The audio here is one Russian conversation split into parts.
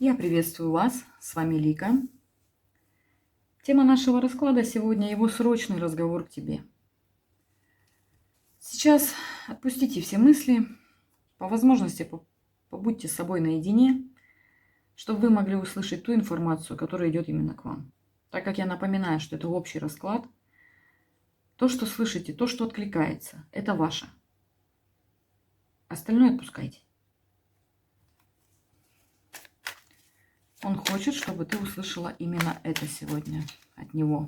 Я приветствую вас, с вами Лика. Тема нашего расклада сегодня – его срочный разговор к тебе. Сейчас отпустите все мысли, по возможности побудьте с собой наедине, чтобы вы могли услышать ту информацию, которая идет именно к вам. Так как я напоминаю, что это общий расклад, то, что слышите, то, что откликается, это ваше. Остальное отпускайте. Он хочет, чтобы ты услышала именно это сегодня от него.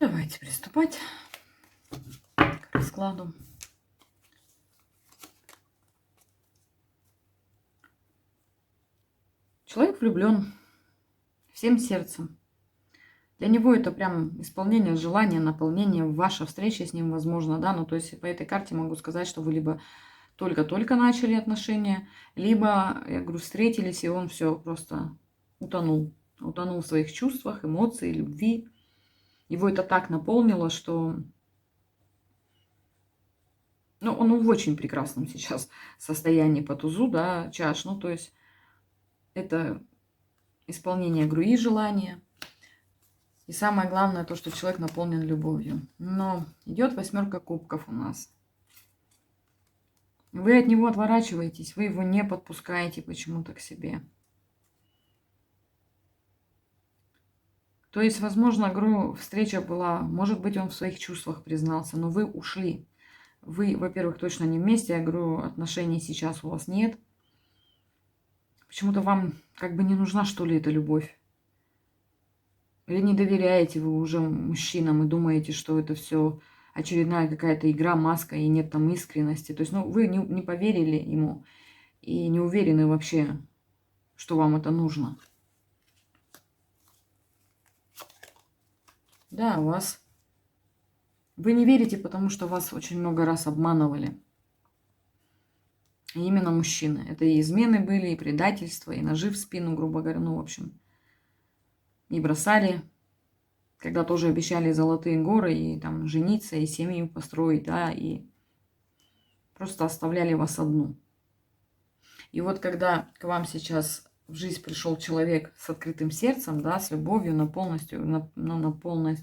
Давайте приступать к раскладу. Человек влюблен всем сердцем. Для него это прям исполнение желания, наполнение, ваша встреча с ним возможно, да, ну то есть по этой карте могу сказать, что вы либо только-только начали отношения, либо, я говорю, встретились, и он все просто утонул в своих чувствах, эмоций, любви. Его это так наполнило, что, ну, он в очень прекрасном сейчас состоянии по тузу, да, чаш, ну то есть это исполнение, я говорю, и желания. И самое главное, то, что человек наполнен любовью. Но идет 8 кубков у нас. Вы от него отворачиваетесь, вы его не подпускаете почему-то к себе. То есть, возможно, говорю, встреча была, может быть, он в своих чувствах признался, но вы ушли. Вы, во-первых, точно не вместе, я говорю, отношений сейчас у вас нет. Почему-то вам как бы не нужна, что ли, эта любовь. Или не доверяете вы уже мужчинам и думаете, что это все очередная какая-то игра, маска, и нет там искренности. То есть, ну, вы не поверили ему и не уверены вообще, что вам это нужно. Да, вас... Вы не верите, потому что вас очень много раз обманывали. И именно мужчины. Это и измены были, и предательство, и ножи в спину, грубо говоря. Ну, в общем, и бросали, когда тоже обещали золотые горы, и там жениться, и семью построить, да, и просто оставляли вас одну. И вот когда к вам сейчас в жизнь пришел человек с открытым сердцем, да, с любовью,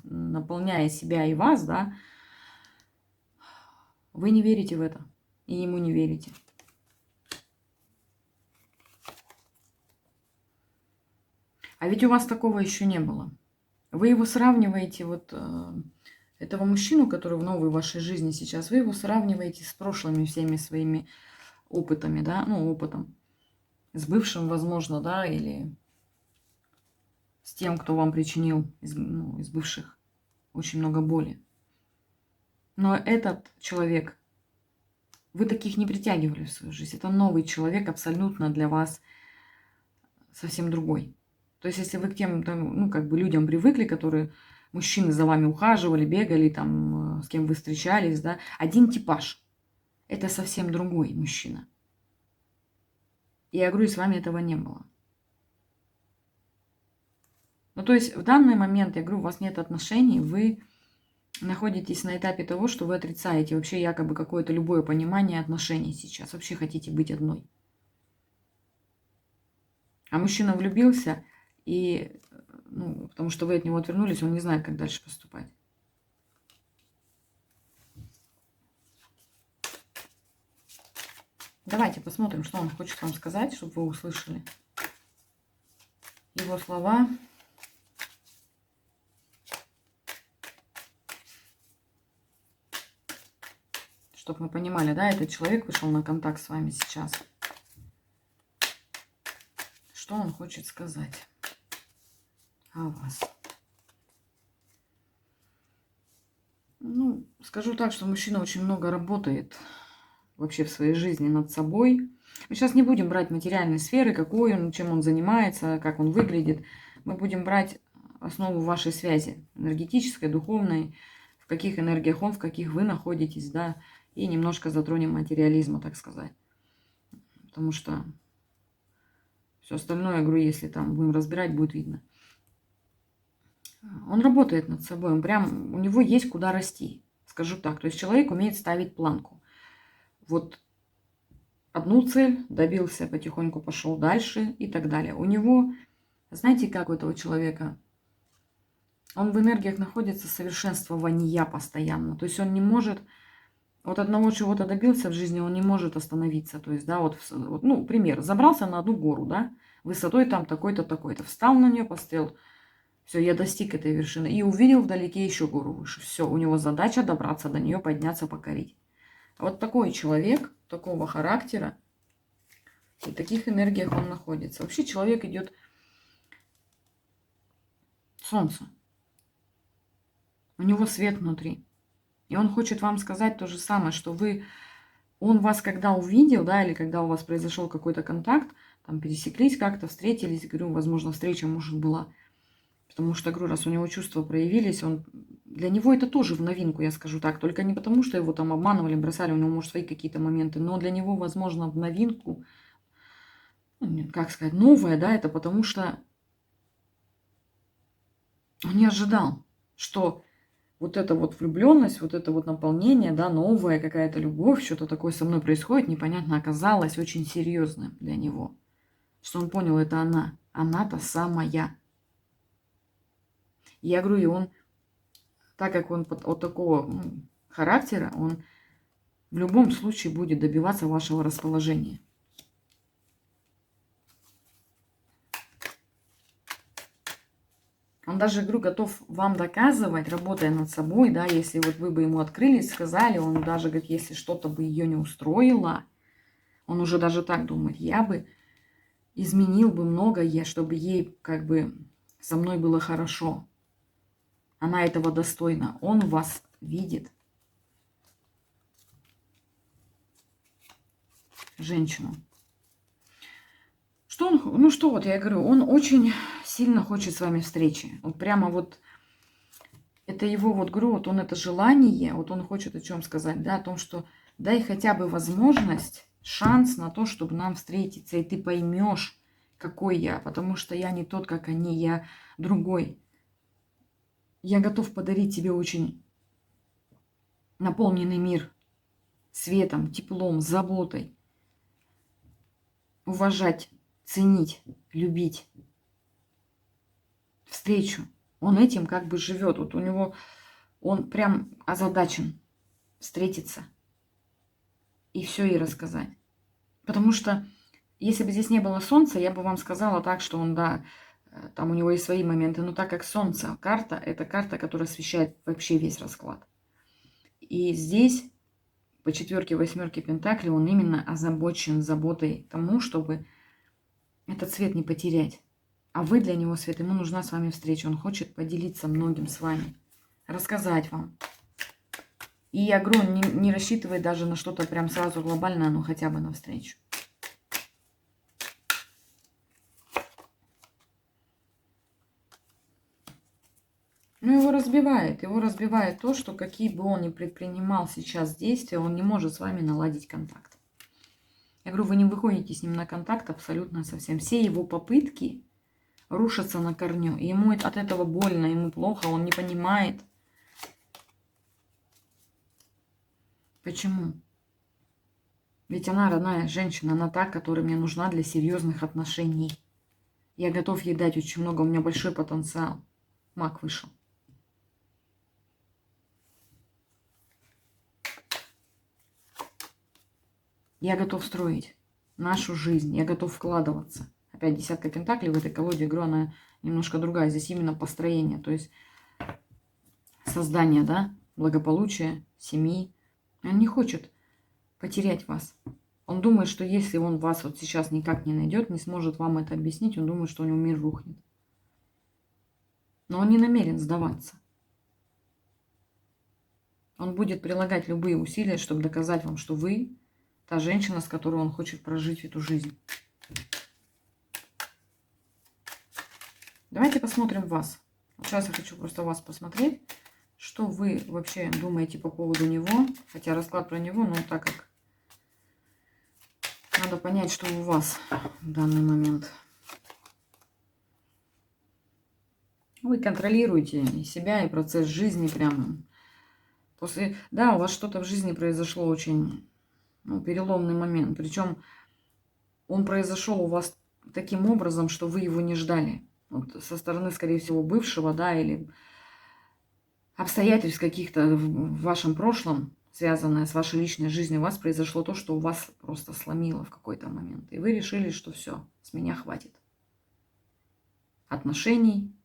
наполняя себя и вас, да, вы не верите в это, и ему не верите. А ведь у вас такого еще не было. Вы его сравниваете, вот этого мужчину, который в новой вашей жизни сейчас, вы его сравниваете с прошлыми всеми своими опытами, да, ну, опытом. С бывшим, возможно, да, или с тем, кто вам причинил из бывших очень много боли. Но этот человек, вы таких не притягивали в свою жизнь. Это новый человек, абсолютно для вас совсем другой. То есть, если вы к тем, ну, как бы людям привыкли, которые мужчины за вами ухаживали, бегали, там, с кем вы встречались, да, один типаж. Это совсем другой мужчина. И я говорю, и с вами этого не было. Ну, то есть, в данный момент, я говорю, у вас нет отношений, вы находитесь на этапе того, что вы отрицаете вообще якобы какое-то любое понимание отношений сейчас. Вообще хотите быть одной. А мужчина влюбился, и, ну, потому что вы от него отвернулись, он не знает, как дальше поступать. Давайте посмотрим, что он хочет вам сказать, чтобы вы услышали его слова. Чтобы мы понимали, да, этот человек вышел на контакт с вами сейчас. Что он хочет сказать о вас? Ну, скажу так, что мужчина очень много работает вообще в своей жизни над собой. Мы сейчас не будем брать материальной сферы, какой он, чем он занимается, как он выглядит. Мы будем брать основу вашей связи, энергетической, духовной, в каких энергиях он, в каких вы находитесь, да, и немножко затронем материализма, так сказать. Потому что все остальное, я говорю, если там будем разбирать, будет видно. Он работает над собой, он прям, у него есть куда расти, скажу так. То есть человек умеет ставить планку. Вот одну цель, добился, потихоньку пошел дальше и так далее. У него, знаете, как у этого человека, он в энергиях находится совершенствования постоянно. То есть он не может, вот одного чего-то добился в жизни, он не может остановиться. То есть, да, вот, ну, пример, забрался на одну гору, да, высотой там такой-то, такой-то, встал на нее, посмотрел, все, я достиг этой вершины. И увидел вдалеке еще гору выше. Все, у него задача добраться до нее, подняться, покорить. Вот такой человек, такого характера, и в таких энергиях он находится. Вообще человек идет солнце. У него свет внутри. И он хочет вам сказать то же самое, что он вас когда увидел, да, или когда у вас произошел какой-то контакт, там пересеклись как-то, встретились, говорю, возможно, встреча, может, была. Потому что, говорю, раз у него чувства проявились, для него это тоже в новинку, я скажу так. Только не потому, что его там обманывали, бросали, у него, может, свои какие-то моменты, но для него, возможно, в новинку, ну, как сказать, новое, да, это потому что он не ожидал, что вот эта вот влюбленность, вот это вот наполнение, да, новая какая-то любовь, что-то такое со мной происходит, непонятно, оказалось очень серьезным для него. Что он понял, это она-то самая. И я говорю, и он, так как он от такого характера, он в любом случае будет добиваться вашего расположения. Он даже, говорю, готов вам доказывать, работая над собой, да, если вот вы бы ему открылись, сказали, он даже говорит, если что-то бы ее не устроило, он уже даже так думает, я бы изменил бы многое, чтобы ей как бы со мной было хорошо. Она этого достойна. Он вас видит. Женщину. Что он, ну что вот, я говорю, он очень сильно хочет с вами встречи. Вот прямо вот, это его, вот говорю, вот он это желание, вот он хочет о чем сказать, да, о том, что дай хотя бы возможность, шанс на то, чтобы нам встретиться, и ты поймешь, какой я, потому что я не тот, как они, я другой. Я готов подарить тебе очень наполненный мир светом, теплом, заботой, уважать, ценить, любить, встречу. Он этим как бы живет. Вот у него, он прям озадачен встретиться и все ей рассказать. Потому что если бы здесь не было солнца, я бы вам сказала так, что он, да, там у него есть свои моменты, но так как солнце, карта, это карта, которая освещает вообще весь расклад. И здесь по четверке, восьмерке пентаклей он именно озабочен заботой тому, чтобы этот свет не потерять. А вы для него свет, ему нужна с вами встреча. Он хочет поделиться многим с вами, рассказать вам. И я говорю, не рассчитывает даже на что-то прям сразу глобальное, но хотя бы на встречу. Ну, его разбивает то, что какие бы он ни предпринимал сейчас действия, он не может с вами наладить контакт. Я говорю, вы не выходите с ним на контакт абсолютно совсем. Все его попытки рушатся на корню. И ему от этого больно, ему плохо, он не понимает. Почему? Ведь она родная женщина, она та, которая мне нужна для серьезных отношений. Я готов ей дать очень много, у меня большой потенциал. Маг вышел. Я готов строить нашу жизнь, я готов вкладываться. Опять десятка пентаклей в этой колоде, игру, она немножко другая. Здесь именно построение, то есть создание, да, благополучия, семьи. Он не хочет потерять вас. Он думает, что если он вас вот сейчас никак не найдет, не сможет вам это объяснить, он думает, что у него мир рухнет. Но он не намерен сдаваться. Он будет прилагать любые усилия, чтобы доказать вам, что вы та женщина, с которой он хочет прожить эту жизнь. Давайте посмотрим вас. Сейчас я хочу просто вас посмотреть, что вы вообще думаете по поводу него. Хотя расклад про него, но так как Надо понять, что у вас в данный момент. Вы контролируете и себя, и процесс жизни прямо. Да, у вас что-то в жизни произошло очень, переломный момент. Причем он произошел у вас таким образом, что вы его не ждали. Вот со стороны, скорее всего, бывшего, да, или обстоятельств каких-то в вашем прошлом, связанное с вашей личной жизнью, у вас произошло то, что у вас просто сломило в какой-то момент. И вы решили, что все, с меня хватит. Отношений,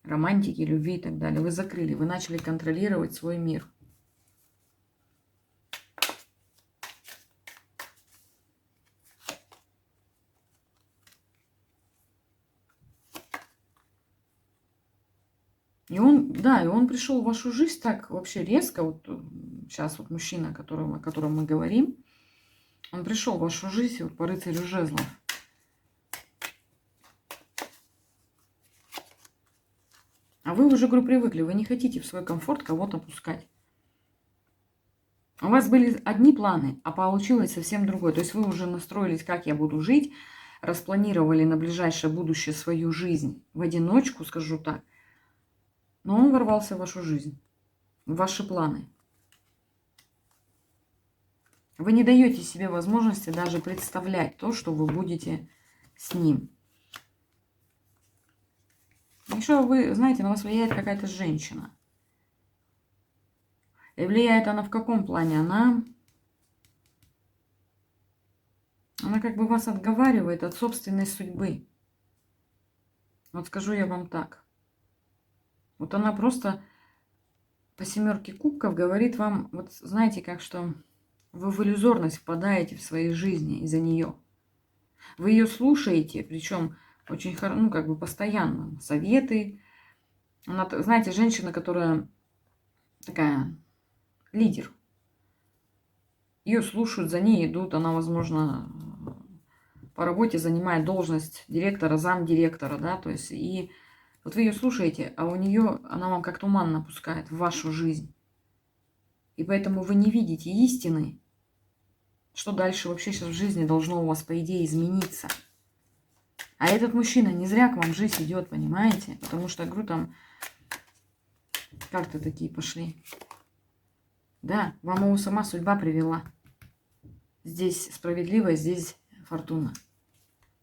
романтики, любви и так далее. Вы закрыли, вы начали контролировать свой мир. И он пришел в вашу жизнь так вообще резко. Вот сейчас вот мужчина, о котором мы говорим, он пришел в вашу жизнь вот по рыцарю жезлов. А вы уже, говорю, привыкли, вы не хотите в свой комфорт кого-то пускать. У вас были одни планы, а получилось совсем другое. То есть вы уже настроились, как я буду жить, распланировали на ближайшее будущее свою жизнь в одиночку, скажу так. Но он ворвался в вашу жизнь, в ваши планы. Вы не даете себе возможности даже представлять то, что вы будете с ним. Еще вы, знаете, на вас влияет какая-то женщина. И влияет она в каком плане? Она как бы вас отговаривает от собственной судьбы. Вот скажу я вам так. Вот она просто по 7 кубков говорит вам, вот знаете, как что вы в иллюзорность впадаете в своей жизни из-за нее. Вы ее слушаете, причем очень, как бы постоянно. Советы. Она, знаете, женщина, которая такая лидер. Ее слушают, за ней идут. Она, возможно, по работе занимает должность директора, замдиректора, да, то есть и вот вы ее слушаете, а у нее, она вам как туман напускает в вашу жизнь. И поэтому вы не видите истины, что дальше вообще сейчас в жизни должно у вас, по идее, измениться. А этот мужчина не зря к вам в жизнь идет, понимаете? Потому что, я говорю, там карты такие пошли. Да, вам его сама судьба привела. Здесь справедливость, здесь фортуна.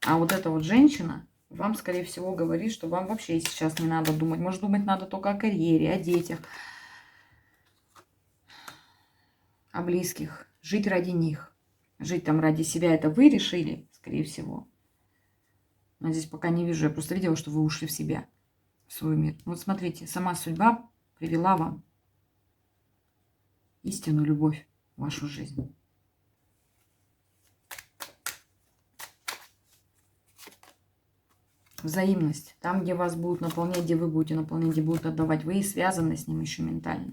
А вот эта вот женщина вам, скорее всего, говорит, что вам вообще сейчас не надо думать. Может, думать надо только о карьере, о детях, о близких. Жить ради них. Жить там ради себя, это вы решили, скорее всего. Но здесь пока не вижу. Я просто видела, что вы ушли в себя, в свой мир. Вот смотрите, сама судьба привела вам истинную любовь в вашу жизнь. Взаимность. Там, где вас будут наполнять, где вы будете наполнять, где будут отдавать. Вы и связаны с ним еще ментально.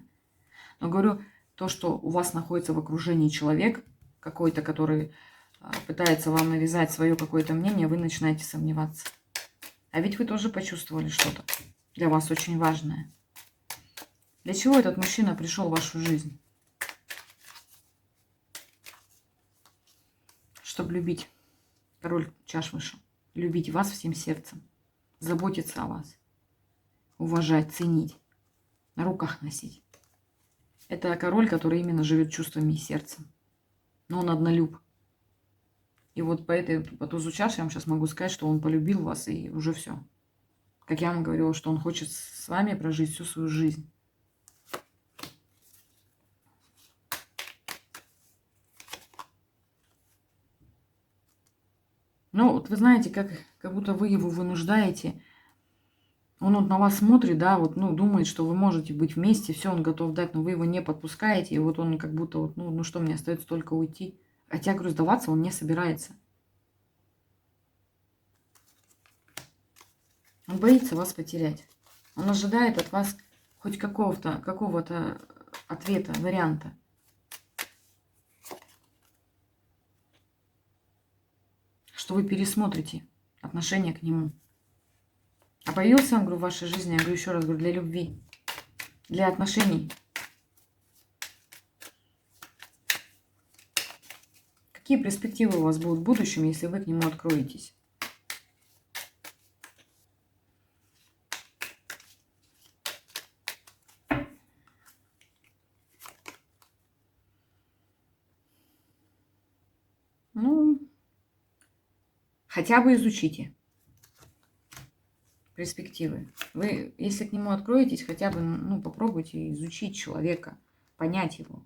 Но говорю, то, что у вас находится в окружении человек какой-то, который пытается вам навязать свое какое-то мнение, вы начинаете сомневаться. А ведь вы тоже почувствовали что-то для вас очень важное. Для чего этот мужчина пришел в вашу жизнь? Чтобы любить. Король чаш вышел. Любить вас всем сердцем. Заботиться о вас. Уважать, ценить. На руках носить. Это король, который именно живет чувствами и сердцем. Но он однолюб. И вот по тузу чаш я вам сейчас могу сказать, что он полюбил вас и уже все. Как я вам говорила, что он хочет с вами прожить всю свою жизнь. Ну, вот вы знаете, как будто вы его вынуждаете. Он вот на вас смотрит, да, вот, думает, что вы можете быть вместе, все, он готов дать, но вы его не подпускаете, и вот он как будто вот, что, мне остается только уйти. Хотя, говорю, сдаваться он не собирается. Он боится вас потерять. Он ожидает от вас хоть какого-то ответа, варианта. Что вы пересмотрите отношение к нему. А появился он, говорю, в вашей жизни, я говорю еще раз, говорю, для любви, для отношений. Какие перспективы у вас будут в будущем, если вы к нему откроетесь? Ну, хотя бы изучите перспективы. Вы, если к нему откроетесь, хотя бы, ну, попробуйте изучить человека, понять его.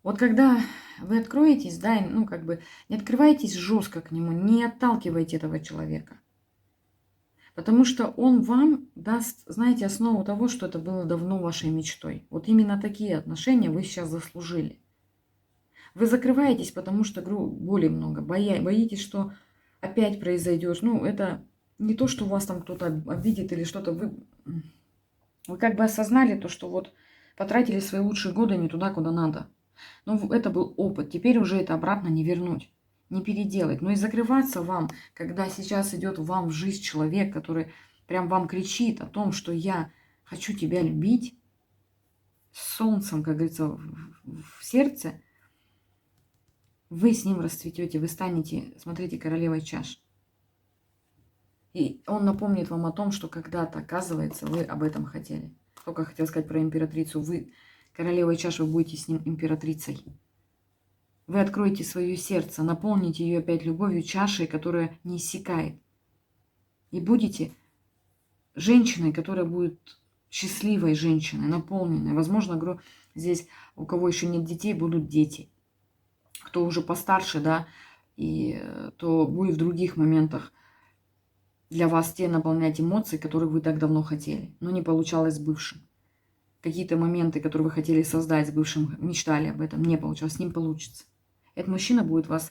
Вот когда вы откроетесь, да, ну, как бы не открывайтесь жестко к нему, не отталкивайте этого человека. Потому что он вам даст, знаете, основу того, что это было давно вашей мечтой. Вот именно такие отношения вы сейчас заслужили. Вы закрываетесь, потому что боли много, боитесь, что опять произойдет. Ну, это не то, что вас там кто-то обидит или что-то. Вы как бы осознали то, что вот потратили свои лучшие годы не туда, куда надо. Но это был опыт. Теперь уже это обратно не вернуть, не переделать. Но и закрываться вам, когда сейчас идет вам в жизнь человек, который прям вам кричит о том, что я хочу тебя любить, с солнцем, как говорится, в сердце, вы с ним расцветете, вы станете, смотрите, королевой чаш. И он напомнит вам о том, что когда-то, оказывается, вы об этом хотели. Только хотел сказать про императрицу. Вы королевой чаш, вы будете с ним императрицей. Вы откроете свое сердце, наполните ее опять любовью, чашей, которая не иссякает. И будете женщиной, которая будет счастливой женщиной, наполненной. Возможно, говорю, здесь у кого еще нет детей, будут дети. Кто уже постарше, да, и то будет в других моментах для вас те наполнять эмоции, которые вы так давно хотели, но не получалось с бывшим. Какие-то моменты, которые вы хотели создать с бывшим, мечтали об этом, не получалось, с ним получится. Этот мужчина будет вас,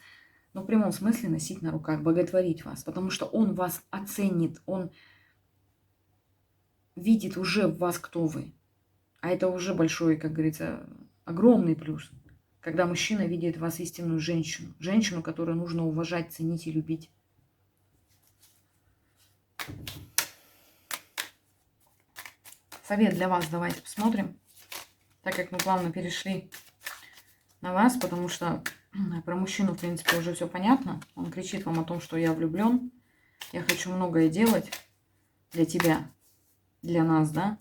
ну, в прямом смысле носить на руках, боготворить вас, потому что он вас оценит, он видит уже в вас, кто вы. А это уже большой, как говорится, огромный плюс, когда мужчина видит в вас истинную женщину, женщину, которую нужно уважать, ценить и любить. Совет для вас давайте посмотрим, так как мы плавно перешли на вас, потому что про мужчину, в принципе, уже все понятно. Он кричит вам о том, что я влюблен, я хочу многое делать для тебя, для нас, да.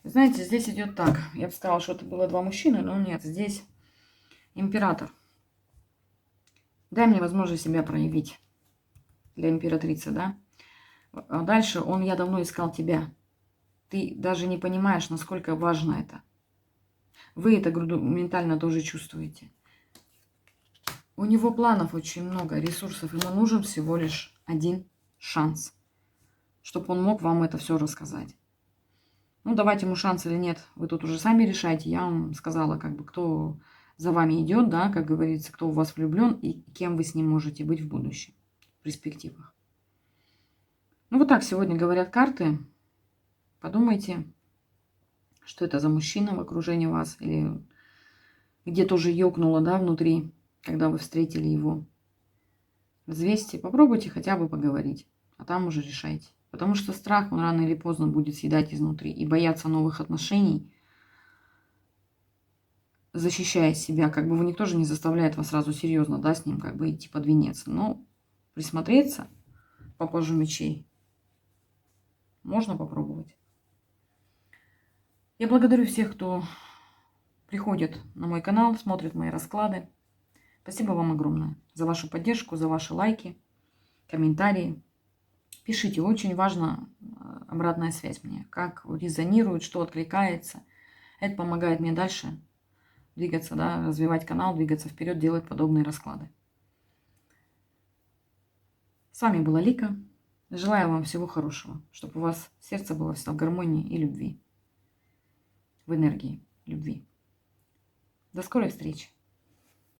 Знаете, здесь идет так. Я бы сказала, что это было два мужчины, но нет, здесь император. Дай мне возможность себя проявить для императрицы, да. А дальше я давно искал тебя. Ты даже не понимаешь, насколько важно это. Вы это ментально тоже чувствуете. У него планов очень много, ресурсов. Ему нужен всего лишь один шанс, чтобы он мог вам это все рассказать. Ну, давать ему шанс или нет, вы тут уже сами решайте. Я вам сказала, как бы, кто за вами идет, да, как говорится, кто в вас влюблен и кем вы с ним можете быть в будущем, в перспективах. Ну, вот так сегодня говорят карты. Подумайте, что это за мужчина в окружении вас, или где тоже ёкнуло, да, внутри, когда вы встретили его. Взвесьте, попробуйте хотя бы поговорить, а там уже решайте. Потому что страх, он рано или поздно будет съедать изнутри. И бояться новых отношений, защищая себя, как бы никто же не заставляет вас сразу серьезно, да, с ним как бы идти под венец. Но присмотреться по пажу мечей можно попробовать. Я благодарю всех, кто приходит на мой канал, смотрит мои расклады. Спасибо вам огромное за вашу поддержку, за ваши лайки, комментарии. Пишите, очень важна обратная связь мне, как резонирует, что откликается. Это помогает мне дальше двигаться, да, развивать канал, двигаться вперед, делать подобные расклады. С вами была Лика. Желаю вам всего хорошего, чтобы у вас сердце было всегда в гармонии и любви, в энергии любви. До скорой встречи!